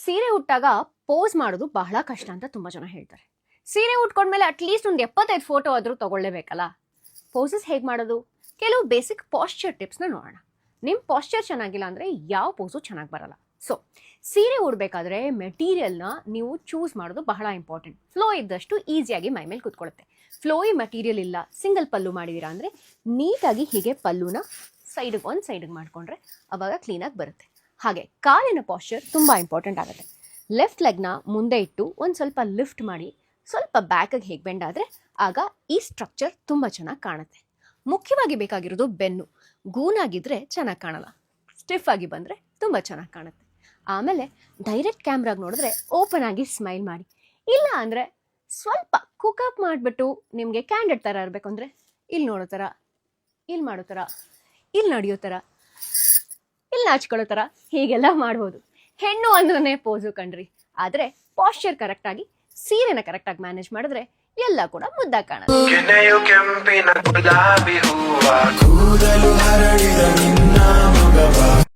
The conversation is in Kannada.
ಸೀರೆ ಉಟ್ಟಾಗ ಪೋಸ್ ಮಾಡೋದು ಬಹಳ ಕಷ್ಟ ಅಂತ ತುಂಬಾ ಜನ ಹೇಳ್ತಾರೆ. ಸೀರೆ ಉಟ್ಕೊಂಡ್ಮೇಲೆ ಅಟ್ಲೀಸ್ಟ್ ಒಂದು 75 ಫೋಟೋ ಆದ್ರೂ ತಗೊಳ್ಳೇಬೇಕಲ್ಲ. ಪೋಸಸ್ ಹೇಗೆ ಮಾಡೋದು? ಕೆಲವು ಬೇಸಿಕ್ ಪಾಶ್ಚರ್ ಟಿಪ್ಸ್ನ ನೋಡೋಣ. ನಿಮ್ಮ ಪಾಶ್ಚರ್ ಚೆನ್ನಾಗಿಲ್ಲ ಅಂದರೆ ಯಾವ ಪೋಸು ಚೆನ್ನಾಗಿ ಬರಲ್ಲ. ಸೊ ಸೀರೆ ಉಡಬೇಕಾದ್ರೆ ಮೆಟೀರಿಯಲ್ನ ನೀವು ಚೂಸ್ ಮಾಡೋದು ಬಹಳ ಇಂಪಾರ್ಟೆಂಟ್. ಫ್ಲೋ ಇದ್ದಷ್ಟು ಈಸಿಯಾಗಿ ಮೈ ಮೇಲೆ ಕೂತ್ಕೊಳ್ಳುತ್ತೆ. ಫ್ಲೋಯಿ ಮೆಟೀರಿಯಲ್ ಇಲ್ಲ, ಸಿಂಗಲ್ ಪಲ್ಲು ಮಾಡಿದ್ದೀರಾ ಅಂದರೆ ನೀಟಾಗಿ ಹೀಗೆ ಪಲ್ಲುನ ಒಂದು ಸೈಡಿಗೆ ಮಾಡಿಕೊಂಡ್ರೆ ಅವಾಗ ಕ್ಲೀನಾಗಿ ಬರುತ್ತೆ. ಹಾಗೆ ಕಾಲಿನ ಪಾಶ್ಚರ್ ತುಂಬ ಇಂಪಾರ್ಟೆಂಟ್ ಆಗುತ್ತೆ. ಲೆಫ್ಟ್ ಲೆಗ್ನ ಮುಂದೆ ಇಟ್ಟು ಒಂದು ಸ್ವಲ್ಪ ಲಿಫ್ಟ್ ಮಾಡಿ ಸ್ವಲ್ಪ ಬ್ಯಾಕಿಗೆ ಹೇಗೆ ಬೆಂಡ್ ಆದರೆ ಆಗ ಈ ಸ್ಟ್ರಕ್ಚರ್ ತುಂಬ ಚೆನ್ನಾಗಿ ಕಾಣುತ್ತೆ. ಮುಖ್ಯವಾಗಿ ಬೇಕಾಗಿರೋದು ಬೆನ್ನು. ಗೂನಾಗಿದ್ದರೆ ಚೆನ್ನಾಗಿ ಕಾಣಲ್ಲ, ಸ್ಟಿಫ್ ಆಗಿ ಬಂದರೆ ತುಂಬ ಚೆನ್ನಾಗಿ ಕಾಣುತ್ತೆ. ಆಮೇಲೆ ಡೈರೆಕ್ಟ್ ಕ್ಯಾಮ್ರಾಗೆ ನೋಡಿದ್ರೆ ಓಪನ್ ಆಗಿ ಸ್ಮೈಲ್ ಮಾಡಿ. ಇಲ್ಲ ಅಂದರೆ ಸ್ವಲ್ಪ ಕುಕಪ್ ಮಾಡಿಬಿಟ್ಟು ನಿಮಗೆ ಕ್ಯಾಂಡಿಡ್ ಥರ ಇರಬೇಕು ಅಂದರೆ ಇಲ್ಲಿ ನೋಡೋ ಥರ, ಇಲ್ಲಿ ಮಾಡೋ ಥರ, ಇಲ್ಲಿ ನಡೆಯೋ ಥರ, ಇಲ್ಲಿ ನಾಚ್ಕೊಳ್ಳೋ ಥರ ಹೀಗೆಲ್ಲ ಮಾಡ್ಬೋದು. ಹೆಣ್ಣು ಅಂದ್ರೆ ಪೋಸು ಕಣ್ರಿ. ಆದರೆ ಪಾಶ್ಚರ್ ಕರೆಕ್ಟಾಗಿ ಸೀರೆನ ಕರೆಕ್ಟಾಗಿ ಮ್ಯಾನೇಜ್ ಮಾಡಿದ್ರೆ ಎಲ್ಲ ಕೂಡ ಮುದ್ದಾಗಿ ಕಾಣುತ್ತೆ.